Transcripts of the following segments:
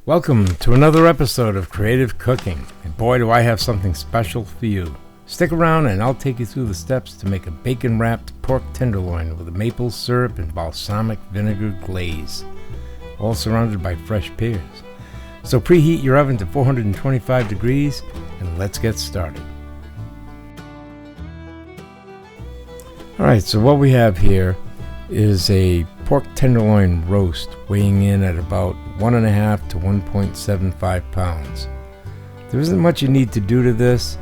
Welcome to another episode of Creative Cooking, and boy do I have something special for you. Stick around and I'll take you through the steps to make a bacon-wrapped pork tenderloin with a maple syrup and balsamic vinegar glaze, all surrounded by fresh pears. So preheat your oven to 425 degrees and let's get started. Alright, so what we have here is a pork tenderloin roast weighing in at about 1.5 to 1.75 pounds. There isn't much you need to do to this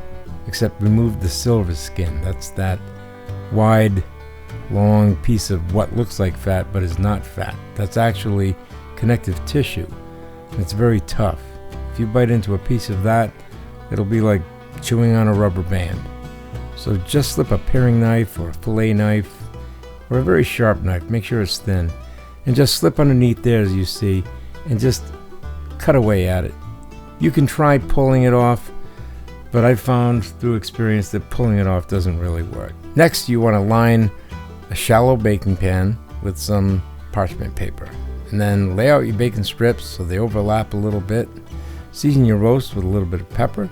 except remove the silver skin. That's that wide, long piece of what looks like fat but is not fat. That's actually connective tissue. And it's very tough. If you bite into a piece of that, it'll be like chewing on a rubber band. So just slip a paring knife or a fillet knife or a very sharp knife, make sure it's thin, and just slip underneath there as you see, and just cut away at it. You can try pulling it off, but I've found through experience that pulling it off doesn't really work. Next, you want to line a shallow baking pan with some parchment paper, and then lay out your bacon strips so they overlap a little bit. Season your roast with a little bit of pepper,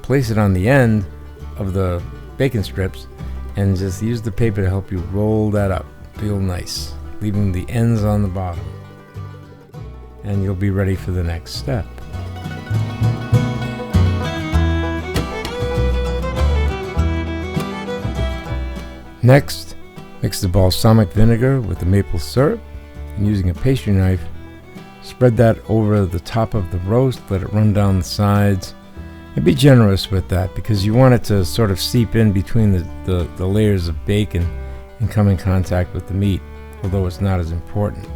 place it on the end of the bacon strips, and just use the paper to help you roll that up real nice, leaving the ends on the bottom. And you'll be ready for the next step. Next, mix the balsamic vinegar with the maple syrup, and using a pastry knife, spread that over the top of the roast, let it run down the sides. And be generous with that because you want it to sort of seep in between the layers of bacon and come in contact with the meat, although it's not as important.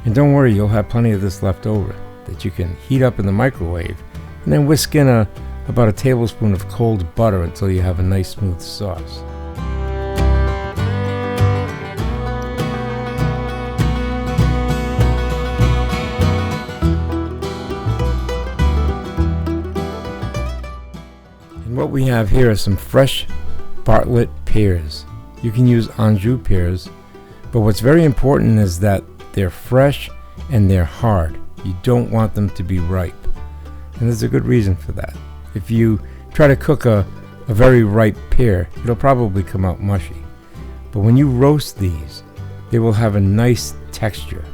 And don't worry, you'll have plenty of this left over that you can heat up in the microwave and then whisk in about a tablespoon of cold butter until you have a nice smooth sauce. What we have here are some fresh Bartlet pears. You can use Anjou pears, but what's very important is that they're fresh and they're hard. You don't want them to be ripe, and there's a good reason for that. If you try to cook a very ripe pear, it'll probably come out mushy. But when you roast these, they will have a nice texture,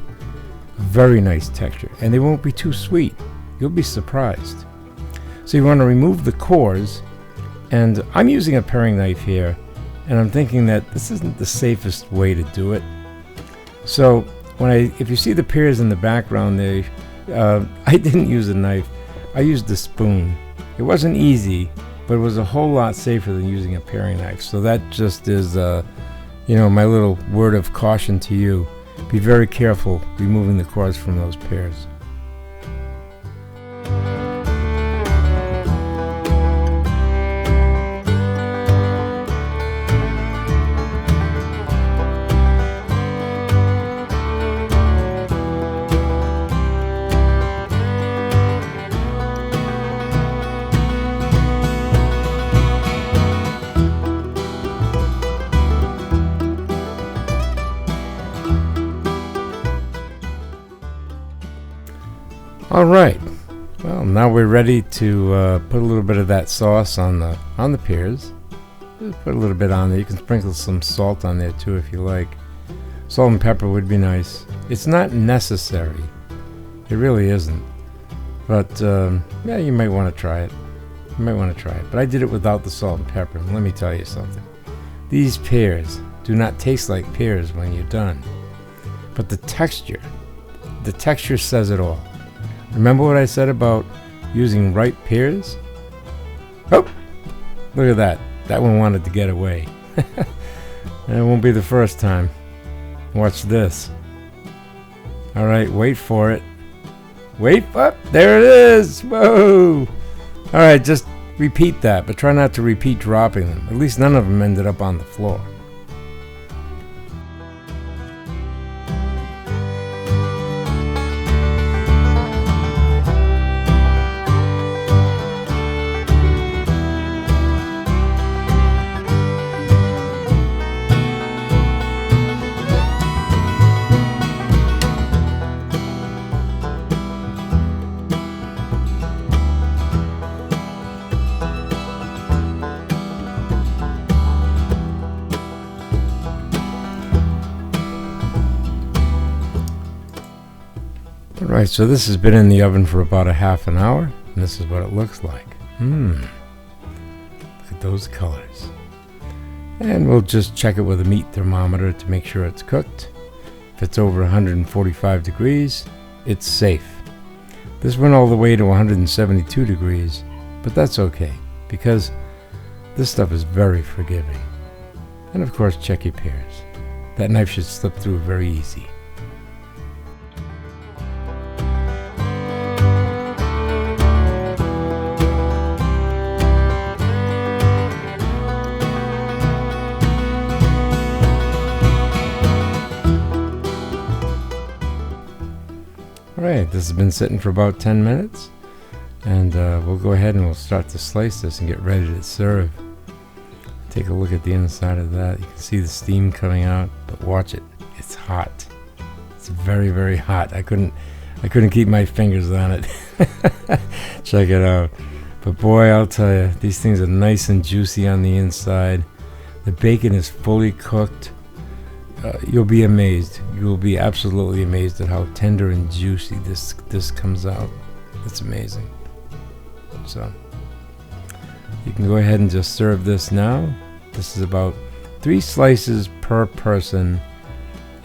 a very nice texture, and they won't be too sweet. You'll be surprised. So you want to remove the cores. And I'm using a paring knife here, and I'm thinking that this isn't the safest way to do it. So if you see the pears in the background, I didn't use a knife. I used a spoon. It wasn't easy, but it was a whole lot safer than using a paring knife. So that just is, my little word of caution to you. Be very careful removing the cores from those pears. All right, well, now we're ready to put a little bit of that sauce on the pears. Just put a little bit on there. You can sprinkle some salt on there too if you like. Salt and pepper would be nice. It's not necessary. It really isn't. But yeah, you might want to try it. But I did it without the salt and pepper. And let me tell you something. These pears do not taste like pears when you're done. But the texture says it all. Remember what I said about using ripe pears? Oh, look at that. That one wanted to get away. And it won't be the first time. Watch this. All right, wait for it. Wait up. There it is. Whoa. All right, just repeat that, but try not to repeat dropping them. At least none of them ended up on the floor. Alright, so this has been in the oven for about a half an hour, and this is what it looks like. Look at those colors. And we'll just check it with a meat thermometer to make sure it's cooked. If it's over 145 degrees, it's safe. This went all the way to 172 degrees, but that's okay, because this stuff is very forgiving. And of course, check your pears. That knife should slip through very easy. Alright, this has been sitting for about 10 minutes, and we'll go ahead and we'll start to slice this and get ready to serve. Take a look at the inside of that. You can see the steam coming out, but watch it. It's hot. It's very, very hot. I couldn't keep my fingers on it. Check it out. But boy, I'll tell you, these things are nice and juicy on the inside. The bacon is fully cooked. You'll be amazed. You'll be absolutely amazed at how tender and juicy this comes out. It's amazing. So you can go ahead and just serve this now. This is about 3 slices per person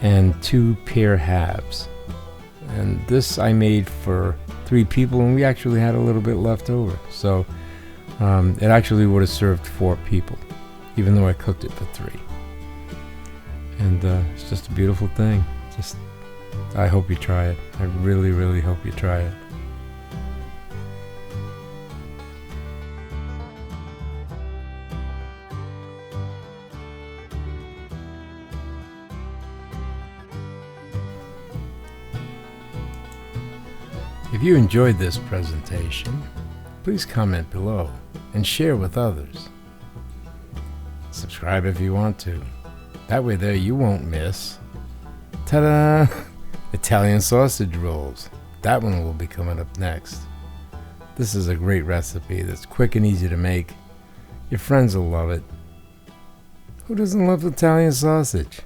and 2 pear halves. And this I made for 3 people, and we actually had a little bit left over. So it actually would have served 4 people, even though I cooked it for 3. And it's just a beautiful thing. I hope you try it. I really, really hope you try it. If you enjoyed this presentation, please comment below and share with others. Subscribe if you want to. That way there you won't miss. Ta-da! Italian sausage rolls. That one will be coming up next. This is a great recipe that's quick and easy to make. Your friends will love it. Who doesn't love Italian sausage?